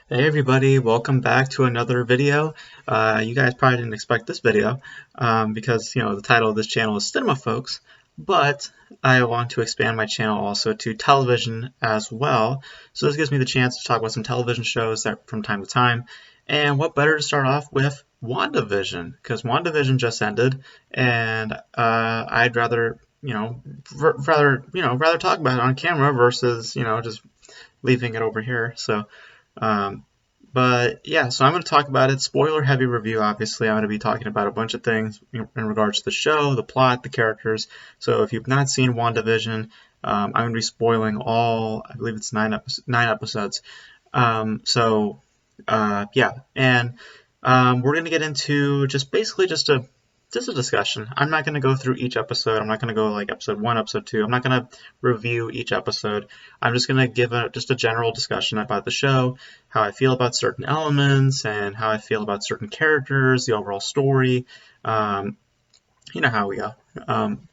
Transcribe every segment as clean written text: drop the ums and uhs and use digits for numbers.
Hey everybody, welcome back to another video. You guys probably didn't expect this video because the title of this channel is Cinema Folks, but I want to expand my channel also to television as well. So this gives me the chance to talk about some television shows that from time to time. And what better to start off with Wandavision, because Wandavision just ended, and I'd rather rather talk about it on camera versus just leaving it over here. So. Um, but yeah, so I'm going to talk about it. Spoiler heavy review, obviously. I'm going to be talking about a bunch of things in regards to the show, the plot, the characters. So if you've not seen WandaVision, I'm going to be spoiling all, I believe it's nine episodes. Yeah, and we're going to get into just basically just a discussion. I'm not going to go through each episode. I'm not going to go like episode one, episode two. I'm not going to review each episode. I'm just going to give just a general discussion about the show, how I feel about certain elements, and how I feel about certain characters, the overall story. You know how we go.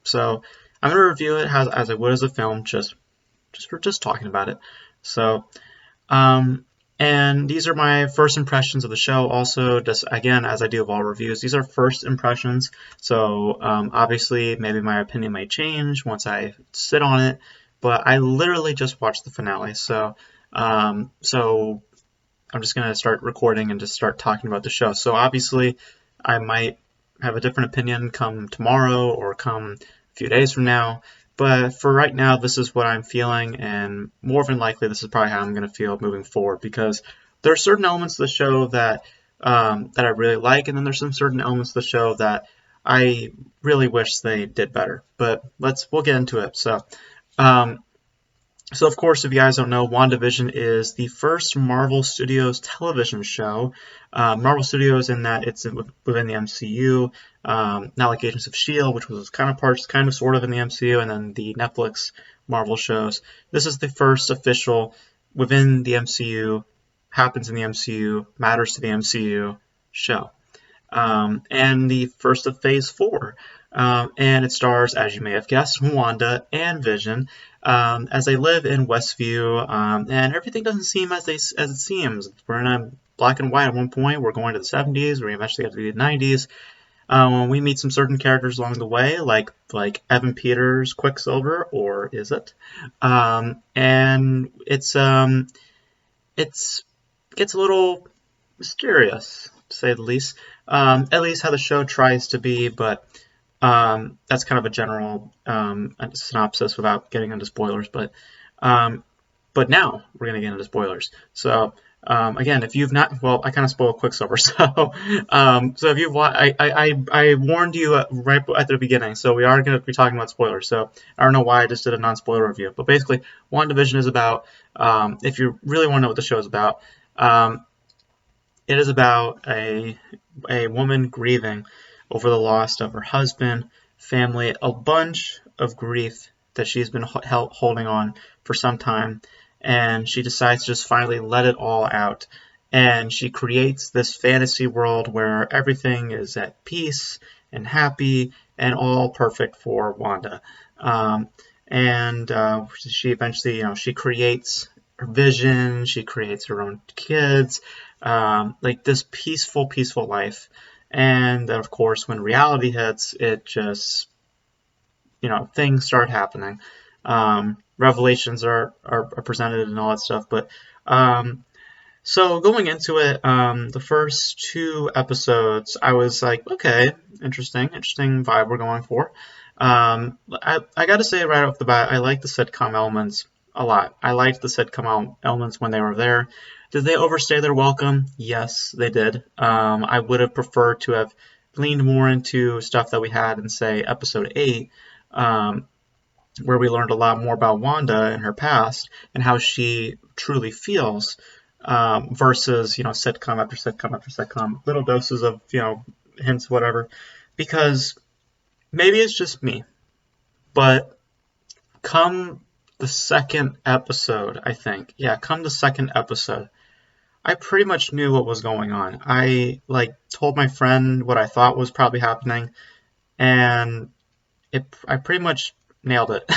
So I'm going to review it as I would as a film, just talking about it. So um, and these are my first impressions of the show. Also, just again, as I do of all reviews, these are first impressions. So obviously, maybe my opinion may change once I sit on it. But I literally just watched the finale, so I'm just gonna start recording and just start talking about the show. So obviously, I might have a different opinion come tomorrow or come a few days from now. But for right now, this is what I'm feeling, and more than likely, this is probably how I'm going to feel moving forward because there are certain elements of the show that I really like, and then there's some certain elements of the show that I really wish they did better. But we'll get into it. Um, so, of course, if you guys don't know, WandaVision is the first Marvel Studios television show. Marvel Studios, in that it's within the MCU, not like Agents of S.H.I.E.L.D., which was kind of, sort of in the MCU, and then the Netflix Marvel shows. This is the first official within the MCU, happens in the MCU, matters to the MCU show. And the first of Phase 4. And it stars, as you may have guessed, Wanda and Vision as they live in Westview, and everything doesn't seem as it seems. We're in a black and white at one point. We're going to the 70s. We eventually get to the 90s. We meet some certain characters along the way, like Evan Peters' Quicksilver, or is it? And it's gets a little mysterious, to say the least. At least how the show tries to be, but that's kind of a general synopsis without getting into spoilers. But now we're going to get into spoilers. So again, if you've not, well, I kind of spoiled Quicksilver. So if you've I warned you right at the beginning. So we are going to be talking about spoilers. So I don't know why I just did a non-spoiler review. But basically, WandaVision is about, if you really want to know what the show is about, it is about a woman grieving over the loss of her husband, family, a bunch of grief that she's been holding on for some time, and she decides to just finally let it all out. And she creates this fantasy world where everything is at peace and happy and all perfect for Wanda. And she eventually, she creates her vision, she creates her own kids, like this peaceful life. And then, of course, when reality hits, it just, things start happening. Revelations are presented and all that stuff. But so going into it, the first two episodes, I was like, okay, interesting vibe we're going for. I got to say right off the bat, I like the sitcom elements a lot. I liked the sitcom elements when they were there. Did they overstay their welcome? Yes, they did. I would have preferred to have leaned more into stuff that we had in, say, episode 8, where we learned a lot more about Wanda and her past and how she truly feels, versus, sitcom after sitcom after sitcom, little doses of, hints, whatever. Because maybe it's just me, but come the second episode, I think. Yeah, come the second episode, I pretty much knew what was going on. I told my friend what I thought was probably happening, and I pretty much nailed it.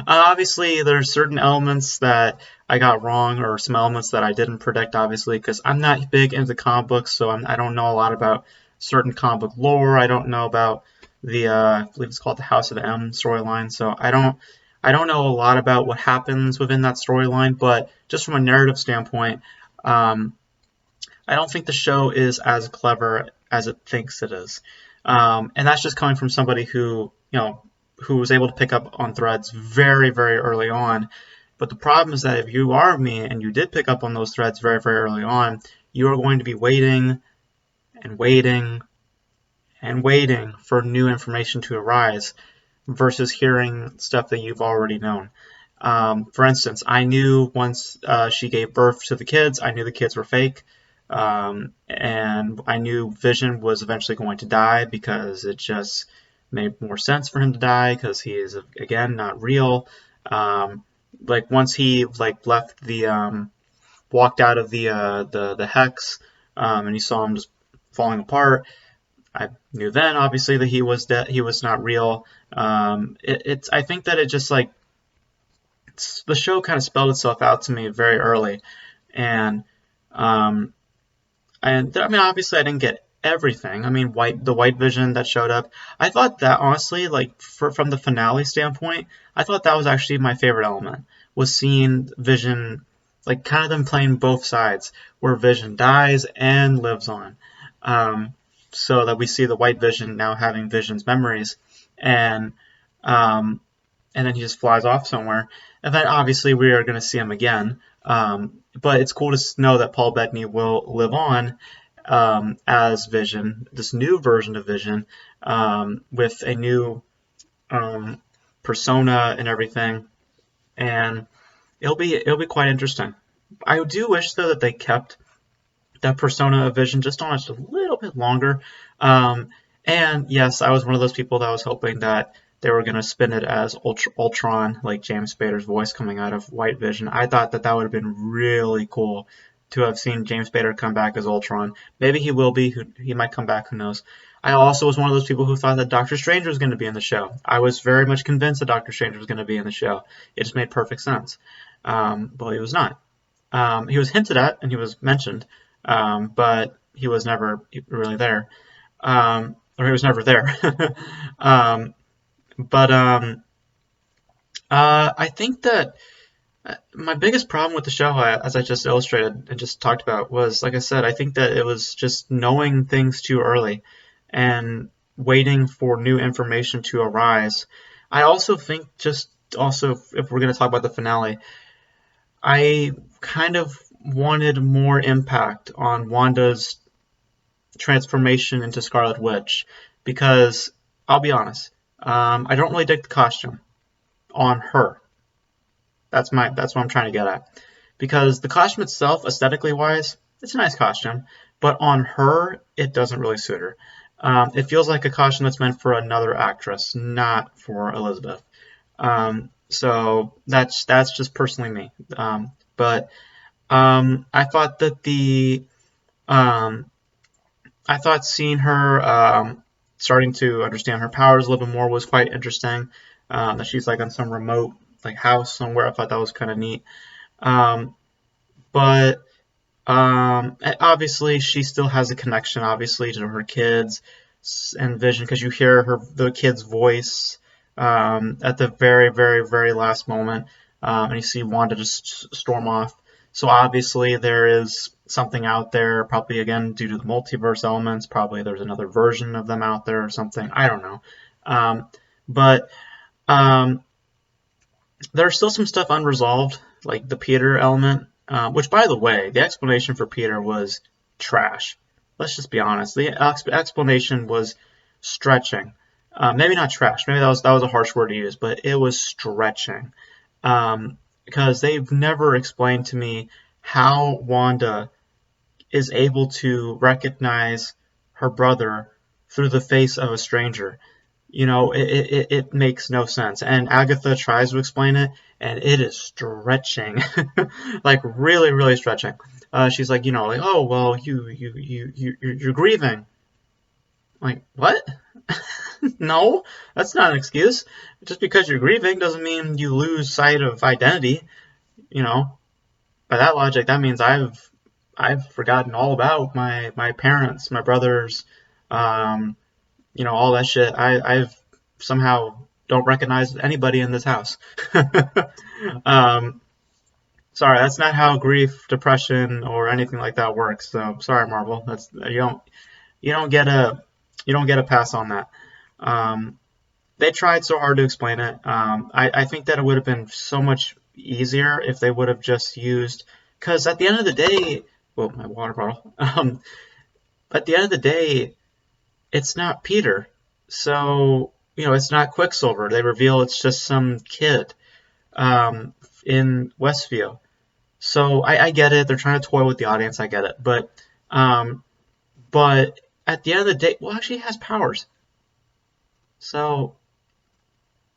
Obviously, there's certain elements that I got wrong, or some elements that I didn't predict, obviously, because I'm not big into comic books, so I don't know a lot about certain comic book lore. I don't know about the, I believe it's called the House of M storyline, so I don't know a lot about what happens within that storyline, but just from a narrative standpoint, um, I don't think the show is as clever as it thinks it is. And that's just coming from somebody who, who was able to pick up on threads very, very early on. But the problem is that if you are me and you did pick up on those threads very, very early on, you are going to be waiting and waiting and waiting for new information to arise versus hearing stuff that you've already known. For instance, I knew once she gave birth to the kids, I knew the kids were fake. And I knew Vision was eventually going to die because it just made more sense for him to die because he is, again, not real. Like once he left the walked out of the hex, and you saw him just falling apart, I knew then obviously that he was he was not real. I think that it just the show kind of spelled itself out to me very early, and I mean, obviously, I didn't get everything. I mean, the White Vision that showed up, I thought that honestly, from the finale standpoint, I thought that was actually my favorite element, was seeing Vision, kind of them playing both sides, where Vision dies and lives on, so that we see the White Vision now having Vision's memories, and um, and then he just flies off somewhere. And then obviously we are going to see him again. But it's cool to know that Paul Bettany will live on as Vision, this new version of Vision, with a new persona and everything, and it'll be quite interesting. I do wish though that they kept that persona of Vision just on just a little bit longer. And yes, I was one of those people that was hoping that they were going to spin it as Ultron, like James Spader's voice coming out of White Vision. I thought that would have been really cool to have seen James Spader come back as Ultron. Maybe he will be. He might come back. Who knows? I also was one of those people who thought that Doctor Strange was going to be in the show. I was very much convinced that Doctor Strange was going to be in the show. It just made perfect sense. But he was not. He was hinted at and he was mentioned, but he was never really there. Or he was never there. But I think that my biggest problem with the show, as I just illustrated and just talked about, was, like I said, I think that it was just knowing things too early and waiting for new information to arise. I also think if we're going to talk about the finale, I kind of wanted more impact on Wanda's transformation into Scarlet Witch, because I'll be honest, I don't really dig the costume on her. That's what I'm trying to get at. Because the costume itself, aesthetically wise, it's a nice costume, but on her, it doesn't really suit her. It feels like a costume that's meant for another actress, not for Elizabeth. So that's just personally me. But I thought that I thought seeing her starting to understand her powers a little bit more was quite interesting. That she's on some remote house somewhere. I thought that was kind of neat. But obviously she still has a connection, obviously, to her kids and Vision, because you hear the kid's voice at the very, very, very last moment, and you see Wanda just storm off. So obviously there is something out there, probably again due to the multiverse elements. Probably there's another version of them out there or something. I don't know. But there's still some stuff unresolved, like the Peter element, which, by the way, the explanation for Peter was trash. Let's just be honest. The explanation was stretching. Maybe not trash. Maybe that was a harsh word to use, but it was stretching. Because they've never explained to me how Wanda is able to recognize her brother through the face of a stranger. It makes no sense. And Agatha tries to explain it, and it is stretching, really, really stretching. She's oh well, you're grieving. Like, what? No, that's not an excuse. Just because you're grieving doesn't mean you lose sight of identity. You know, by that logic, that means I've forgotten all about my parents, my brothers, um, all that shit. I've somehow don't recognize anybody in this house. um, sorry, that's not how grief, depression, or anything like that works. So sorry, Marvel. That's you don't get a you don't get a pass on that. Um, they tried so hard to explain it. I think that it would have been so much easier if they would have just used, because at the end of the day, well, my water bottle. At the end of the day, it's not Peter. So, it's not Quicksilver. They reveal it's just some kid in Westview. So I get it. They're trying to toy with the audience. I get it. Um, but at the end of the day, well, actually, he has powers. So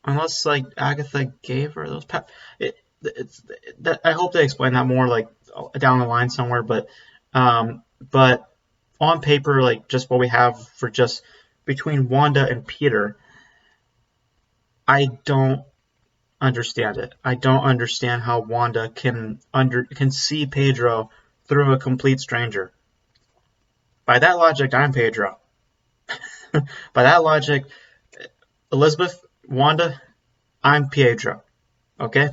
unless like Agatha gave her those powers, I hope they explain that more like down the line somewhere. But on paper, like just what we have for just between Wanda and Peter, I don't understand it. I don't understand how Wanda can see Pedro through a complete stranger. By that logic, I'm Pedro. By that logic, Elizabeth, Wanda, I'm Pietro. Okay?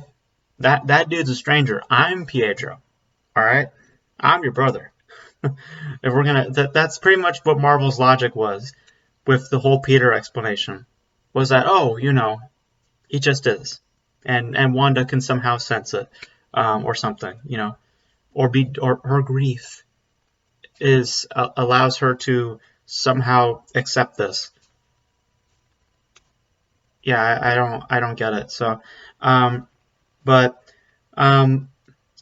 That dude's a stranger. I'm Pietro. Alright? I'm your brother. If we're gonna that's pretty much what Marvel's logic was with the whole Peter explanation. Was that, he just is. And Wanda can somehow sense it, or something, or her grief allows her to somehow accept this. Yeah, I don't get it. So, but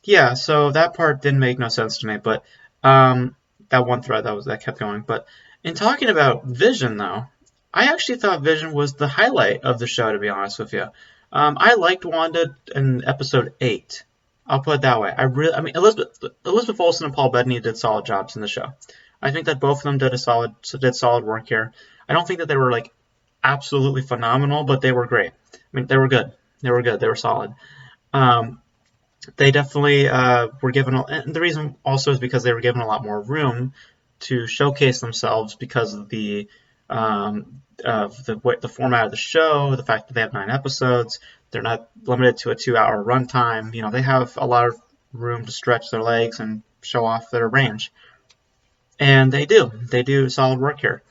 yeah, so that part didn't make no sense to me. But that one thread that kept going. But in talking about Vision, though, I actually thought Vision was the highlight of the show. To be honest with you, I liked Wanda in episode 8. I'll put it that way. I mean, Elizabeth Olsen and Paul Bettany did solid jobs in the show. I think that both of them did solid work here. I don't think that they were like absolutely phenomenal, but they were great. I mean, they were good. They were good. They were solid. They definitely were given, and the reason also is because they were given a lot more room to showcase themselves because of the format of the show, the fact that they have 9 episodes. They're not limited to a 2-hour runtime. They have a lot of room to stretch their legs and show off their range. And they do solid work here.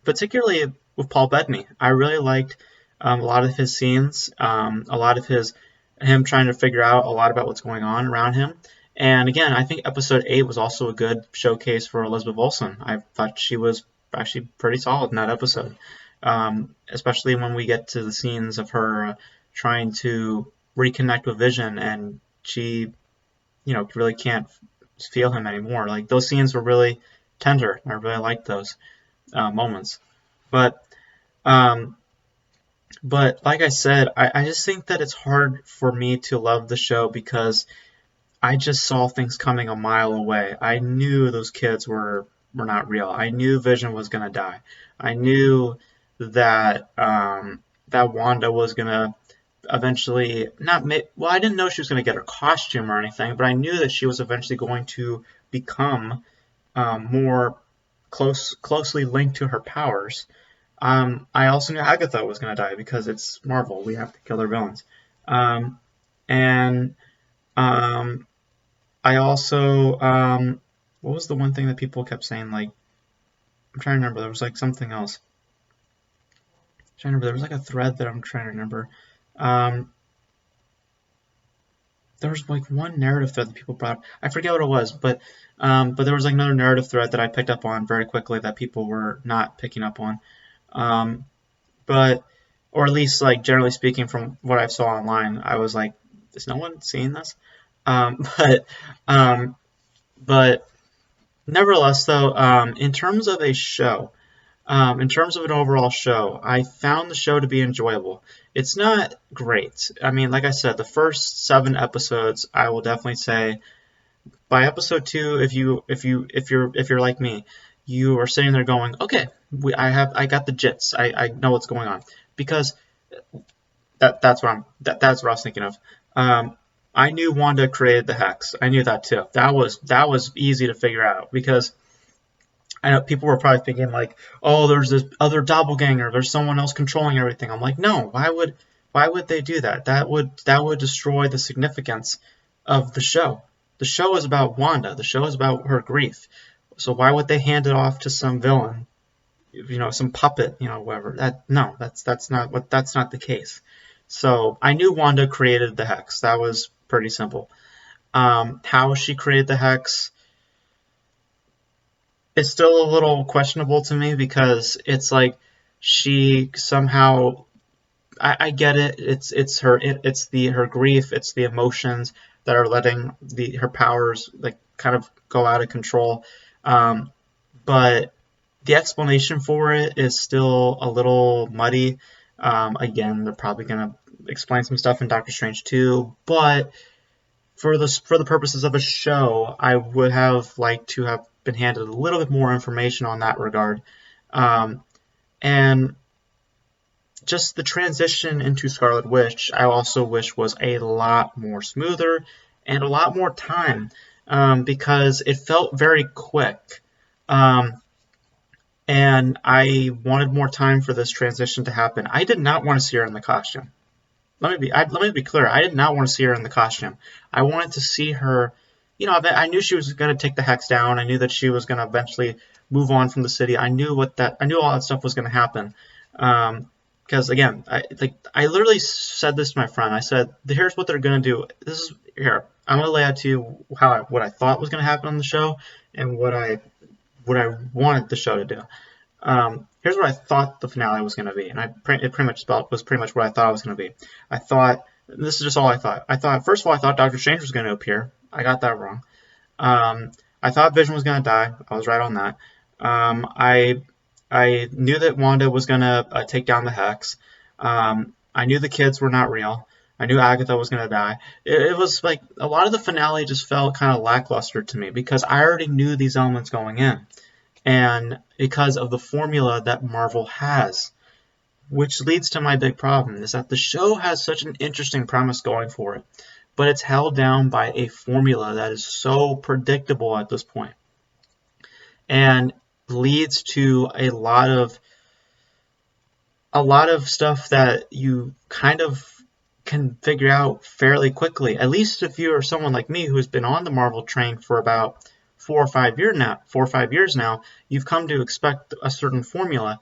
Particularly with Paul Bettany. I really liked a lot of his scenes, a lot of him trying to figure out a lot about what's going on around him. And again, I think episode 8 was also a good showcase for Elizabeth Olsen. I thought she was actually pretty solid in that episode, especially when we get to the scenes of her trying to reconnect with Vision, and she, really can't feel him anymore. Like, those scenes were really tender. I really liked those moments. But like I said, I just think that it's hard for me to love the show because I just saw things coming a mile away. I knew those kids were not real. I knew Vision was going to die. I knew that that Wanda was going to eventually I didn't know she was going to get her costume or anything, but I knew that she was eventually going to become more closely linked to her powers. I also knew Agatha was going to die because it's Marvel. We have to kill their villains. And I also, what was the one thing that people kept saying? Like, I'm trying to remember. There was like something else. I'm trying to remember. There was like a thread that I'm trying to remember. There was like one narrative thread that people brought up. I forget what it was, but there was like another narrative thread that I picked up on very quickly that people were not picking up on. Or at least like generally speaking from what I saw online, I was like, is no one seeing this? But nevertheless, though, in terms of a show, in terms of an overall show, I found the show to be enjoyable. It's not great. I mean, like I said, the first 7 episodes, I will definitely say, by episode 2, if you're like me, you are sitting there going, okay, I got the jits. I know what's going on, because that's what I was thinking of. Um, I knew Wanda created the hex. I knew that too. That was easy to figure out, because I know people were probably thinking like, oh, there's this other doppelganger. There's someone else controlling everything. I'm like, no. Why would they do that? That would destroy the significance of the show. The show is about Wanda. The show is about her grief. So why would they hand it off to some villain? Some puppet, whatever. That's not the case. So I knew Wanda created the hex. That was pretty simple. How she created the hex is still a little questionable to me, because it's like she somehow, I get it. It's her grief. It's the emotions that are letting her powers like kind of go out of control. But the explanation for it is still a little muddy. Again, they're probably gonna explain some stuff in Doctor Strange 2, but for the purposes of a show, I would have liked to have been handed a little bit more information on that regard. And just the transition into Scarlet Witch, I also wish was a lot more smoother and a lot more time, because it felt very quick. And I wanted more time for this transition to happen. I did not want to see her in the costume. Let me be clear. I did not want to see her in the costume. I wanted to see her. I knew she was going to take the hex down. I knew that she was going to eventually move on from the city. I knew all that stuff was going to happen. Because again, I literally said this to my friend. I said, "Here's what they're going to do. I'm going to lay out to you what I thought was going to happen on the show, and what I wanted the show to do. Here's what I thought the finale was going to be, and it pretty much was pretty much what I thought it was going to be. This is just all I thought. First of all, I thought Doctor Strange was going to appear. I got that wrong. I thought Vision was going to die. I was right on that. I knew that Wanda was going to take down the hex. I knew the kids were not real. I knew Agatha was going to die. It was like a lot of the finale just felt kind of lackluster to me, because I already knew these elements going in. And because of the formula that Marvel has, which leads to my big problem, is that the show has such an interesting premise going for it, but it's held down by a formula that is so predictable at this point, and leads to a lot of stuff that you kind of can figure out fairly quickly. At least if you are someone like me who's been on the Marvel train for about 4 or 5 years now, you've come to expect a certain formula.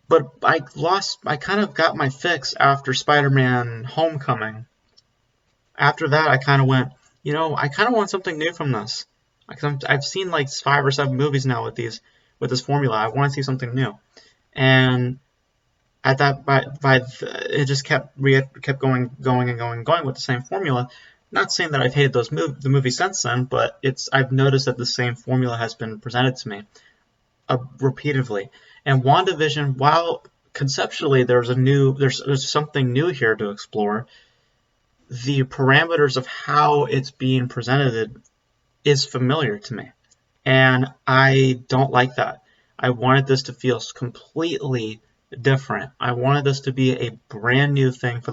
But I kind of got my fix after Spider-Man Homecoming. After that, I kind of went, I kind of want something new from this. I've seen like 5 or 7 movies now with this formula. I want to see something new. And at that, it just kept going with the same formula. Not saying that I've hated the movies since then, but I've noticed that the same formula has been presented to me repeatedly. And WandaVision, while conceptually there's something new here to explore, the parameters of how it's being presented is familiar to me, and I don't like that. I wanted this to feel completely different. I wanted this to be a brand new thing for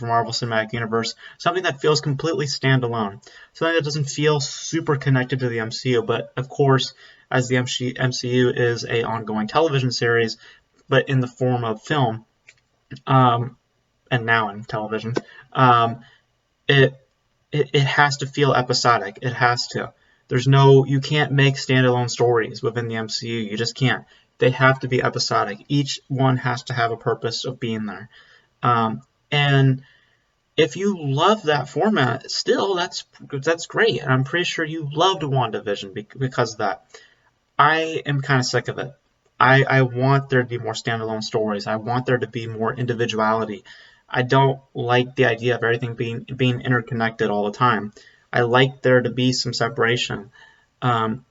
Marvel Cinematic Universe, something that feels completely standalone, something that doesn't feel super connected to the MCU. But of course, as the MCU is a ongoing television series, but in the form of film, and now in television, it has to feel episodic. It has to. You can't make standalone stories within the MCU. You just can't. They have to be episodic. Each one has to have a purpose of being there. And if you love that format, still, that's great. And I'm pretty sure you loved WandaVision because of that. I am kind of sick of it. I want there to be more standalone stories. I want there to be more individuality. I don't like the idea of everything being interconnected all the time. I like there to be some separation. And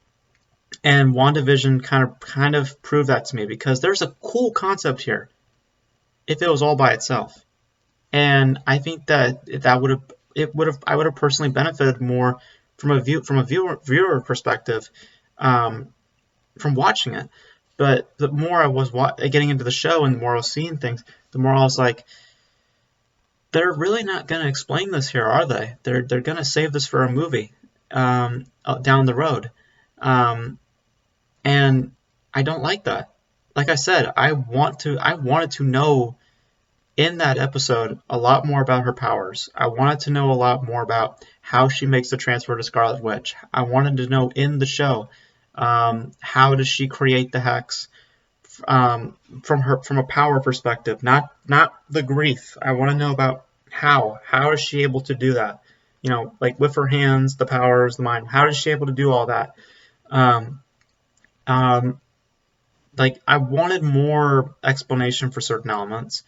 WandaVision kind of proved that to me, because there's a cool concept here if it was all by itself. And I think that I would have personally benefited more from a viewer perspective, from watching it. But the more I was getting into the show and the more I was seeing things, the more I was like, they're really not going to explain this here, are they? They're going to save this for a movie down the road. Um, and I don't like that. Like I said, I wanted to know in that episode a lot more about her powers. I wanted to know a lot more about how she makes the transfer to Scarlet Witch. I wanted to know in the show, how does she create the hex, from a power perspective, not the grief. I want to know about how is she able to do that? Like with her hands, the powers, the mind. How is she able to do all that? Um, um, like I wanted more explanation for certain elements,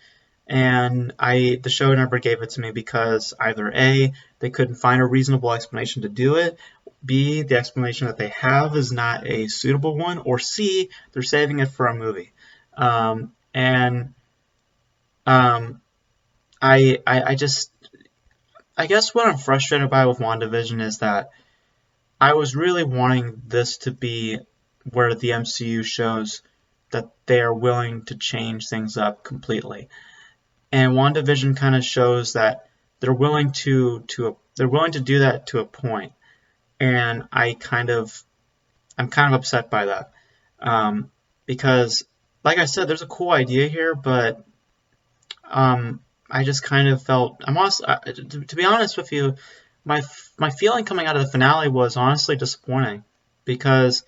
and the show never gave it to me because either A, they couldn't find a reasonable explanation to do it, B, the explanation that they have is not a suitable one, or C, they're saving it for a movie. And I just, I guess what I'm frustrated by with WandaVision is that I was really wanting this to be where the MCU shows that they are willing to change things up completely. And WandaVision kind of shows that they're willing to they're willing to do that to a point, and I'm kind of upset by that, because, like I said, there's a cool idea here, but I just kind of felt I'm honest. To be honest with you, my feeling coming out of the finale was honestly disappointing, because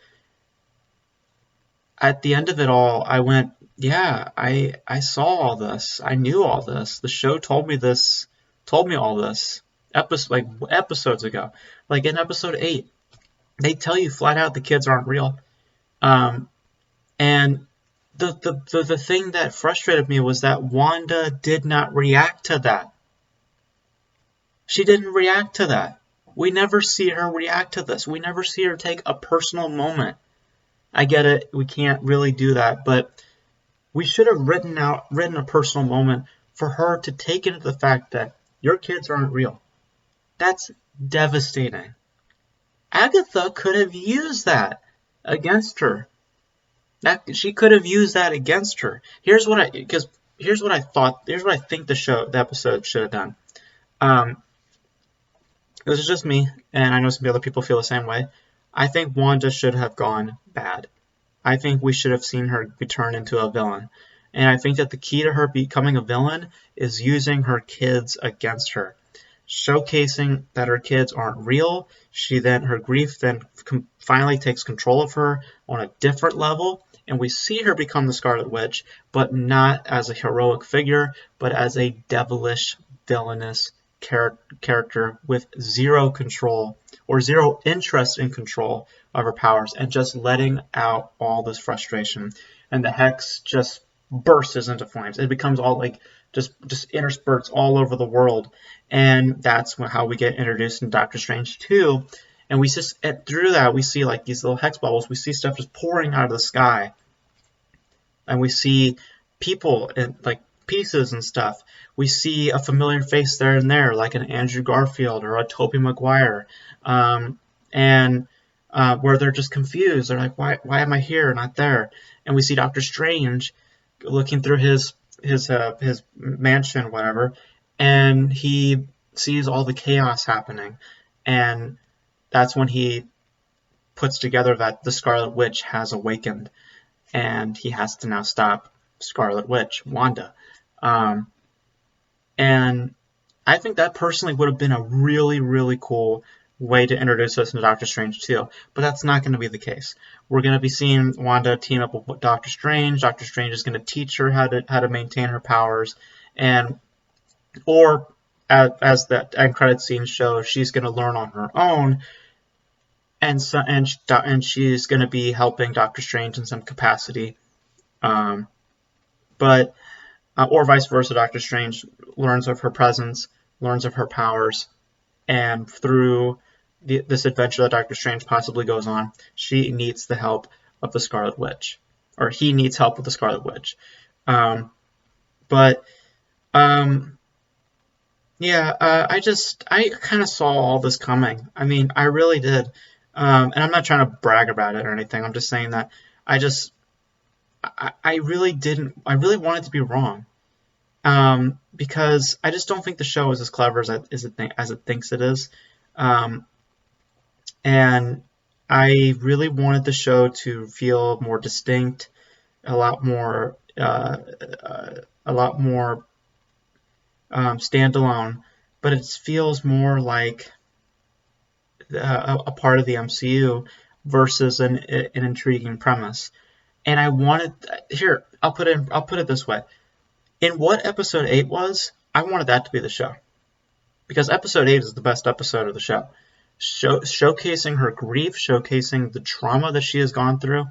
at the end of it all, I went, yeah, I saw all this. I knew all this. The show told me this, told me all this episodes ago. Like in episode 8, they tell you flat out the kids aren't real. Um, and the thing that frustrated me was that Wanda did not react to that. She didn't react to that. We never see her react to this. We never see her take a personal moment. I get it, we can't really do that, but we should have written a personal moment for her to take into the fact that your kids aren't real. That's devastating. Agatha could have used that against her. She could have used that against her. Here's what I think the episode should have done. This is just me, and I know some other people feel the same way. I think Wanda should have gone bad. I think we should have seen her be turned into a villain. And I think that the key to her becoming a villain is using her kids against her. Showcasing that her kids aren't real. Her grief then finally takes control of her on a different level. And we see her become the Scarlet Witch, but not as a heroic figure, but as a devilish, villainous character with zero control or zero interest in control of her powers, and just letting out all this frustration. And the hex just bursts into flames. It becomes all like just interspurts all over the world. And that's how we get introduced in Doctor Strange 2. And we just, through that, we see like these little hex bubbles. We see stuff just pouring out of the sky. And we see people in like pieces and stuff. We see a familiar face there and there, like an Andrew Garfield or a Tobey Maguire. Where they're just confused. They're like, why am I here, not there? And we see Doctor Strange looking through his mansion, whatever, and he sees all the chaos happening. And that's when he puts together that the Scarlet Witch has awakened, and he has to now stop Scarlet Witch, Wanda. And I think that personally would have been a really, really cool way to introduce us into Doctor Strange 2, but that's not going to be the case. We're going to be seeing Wanda team up with Doctor Strange. Doctor Strange is going to teach her how to maintain her powers, or as the end credit scene shows, she's going to learn on her own, and she's going to be helping Doctor Strange in some capacity, or vice versa. Doctor Strange learns of her presence, learns of her powers, and through this adventure that Doctor Strange possibly goes on, she needs the help of the Scarlet Witch, or he needs help with the Scarlet Witch. I kind of saw all this coming. I mean, I really did. And I'm not trying to brag about it or anything. I'm just saying that I just I really didn't. I really wanted to be wrong. Because I just don't think the show is as clever as it thinks it is. Um, and I really wanted the show to feel more distinct, a lot more, a lot more standalone. But it feels more like a part of the MCU versus an intriguing premise. And I wanted here. I'll put it this way. In what episode 8 was, I wanted that to be the show. Because episode 8 is the best episode of the show. Showcasing her grief, showcasing the trauma that she has gone through,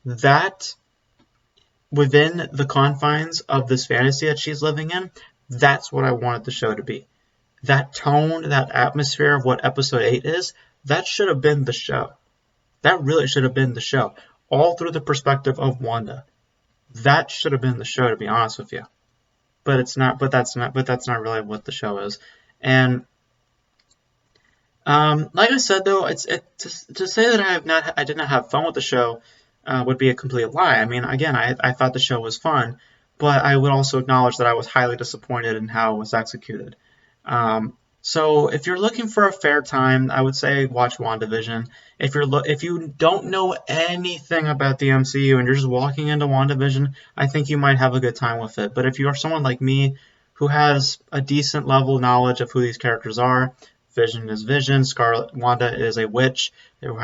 that within the confines of this fantasy that she's living in, that's what I wanted the show to be. That tone, that atmosphere of what episode 8 is, that should have been the show. That really should have been the show. All through the perspective of Wanda. That should have been the show, to be honest with you. But it's not. But that's not really what the show is. And like I said, though, to say that I did not have fun with the show would be a complete lie. I mean, again, I thought the show was fun, but I would also acknowledge that I was highly disappointed in how it was executed. So if you're looking for a fair time, I would say watch WandaVision. If you don't know anything about the MCU and you're just walking into WandaVision, I think you might have a good time with it. But if you are someone like me who has a decent level of knowledge of who these characters are, Vision is Vision, Wanda is a witch who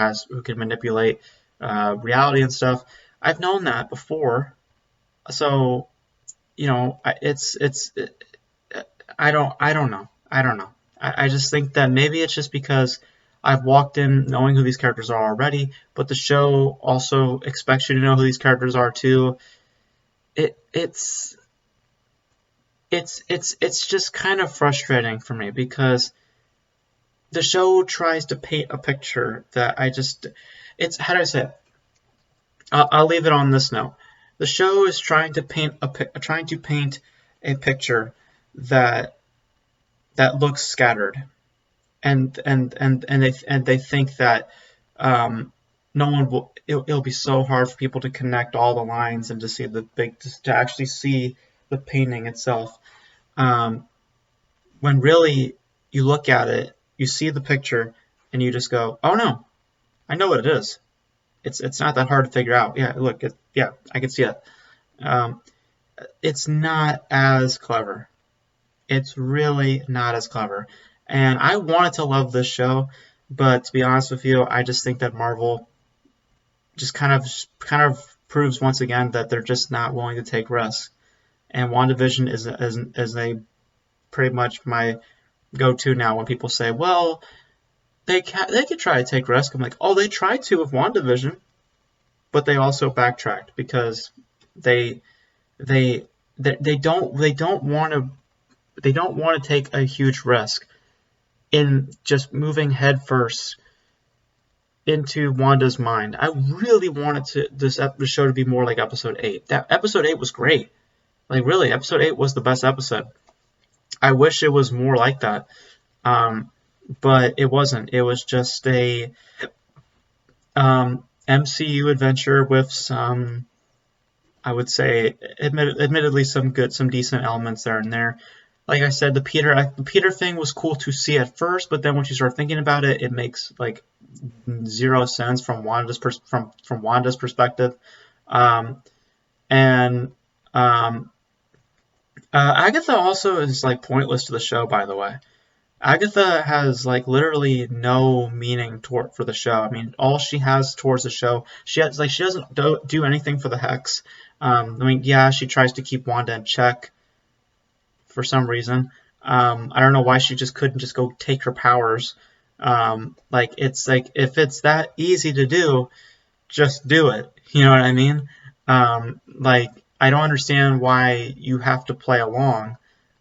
can manipulate reality and stuff. I've known that before, so I don't know. I just think that maybe it's just because I've walked in knowing who these characters are already, but the show also expects you to know who these characters are too. It's just kind of frustrating for me because the show tries to paint a picture that how do I say it? I'll leave it on this note. The show is trying to paint a picture that looks scattered, and they think that no one will. It'll be so hard for people to connect all the lines and to actually see the painting itself. When really you look at it, you see the picture, and you just go, "Oh no, I know what it is. It's not that hard to figure out. Yeah, look, I can see it. It's not as clever. It's really not as clever. And I wanted to love this show, but to be honest with you, I just think that Marvel just kind of proves once again that they're just not willing to take risks. And WandaVision is a pretty much my go-to now when people say, well, they could try to take risks. I'm like, oh, they tried to with WandaVision, but they also backtracked because they don't want to take a huge risk in just moving headfirst into Wanda's mind. I really wanted the show to be more like episode 8. That episode 8 was great. Like really, episode 8 was the best episode. I wish it was more like that. But it wasn't. It was just a MCU adventure with some, I would say, admittedly some decent elements there and there. Like I said, the Peter thing was cool to see at first, but then once you start thinking about it, it makes like zero sense from Wanda's perspective. Agatha also is like pointless to the show, by the way. Agatha has like literally no meaning for the show. I mean, all she has towards the show, she doesn't do anything for the Hex. I mean, yeah, she tries to keep Wanda in check for some reason. I don't know why she just couldn't just go take her powers. It's like if it's that easy to do, just do it. You know what I mean? I don't understand why you have to play along.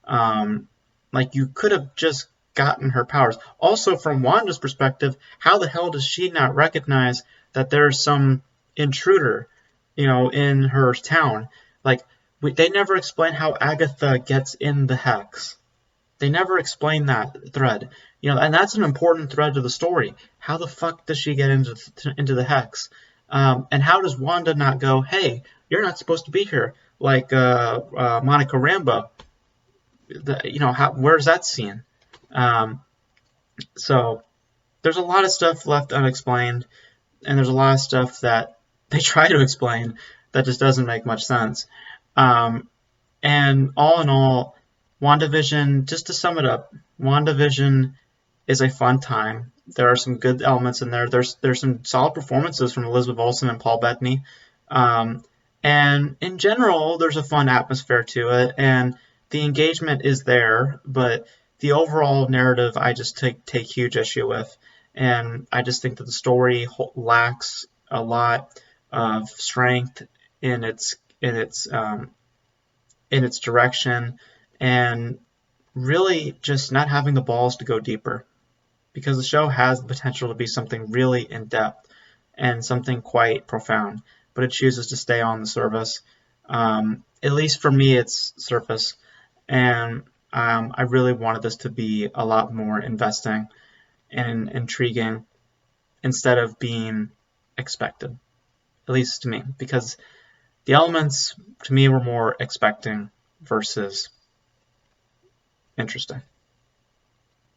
You could have just gotten her powers. Also, from Wanda's perspective, how the hell does she not recognize that there's some intruder, in her town? They never explain how Agatha gets in the Hex. They never explain that thread. And that's an important thread to the story. How the fuck does she get into the hex? And how does Wanda not go, hey, you're not supposed to be here, like Monica Rambeau? Where's that scene? So there's a lot of stuff left unexplained, and there's a lot of stuff that they try to explain that just doesn't make much sense. And all in all, WandaVision, just to sum it up, WandaVision is a fun time. There are some good elements in there. There's some solid performances from Elizabeth Olsen and Paul Bettany. And in general, there's a fun atmosphere to it, and the engagement is there, but the overall narrative I just take huge issue with. And I just think that the story lacks a lot of strength in its direction, and really just not having the balls to go deeper, because the show has the potential to be something really in depth and something quite profound, but it chooses to stay on the surface. At least for me, it's surface, and I really wanted this to be a lot more investing and intriguing instead of being expected, at least to me, because the elements to me were more expecting versus interesting.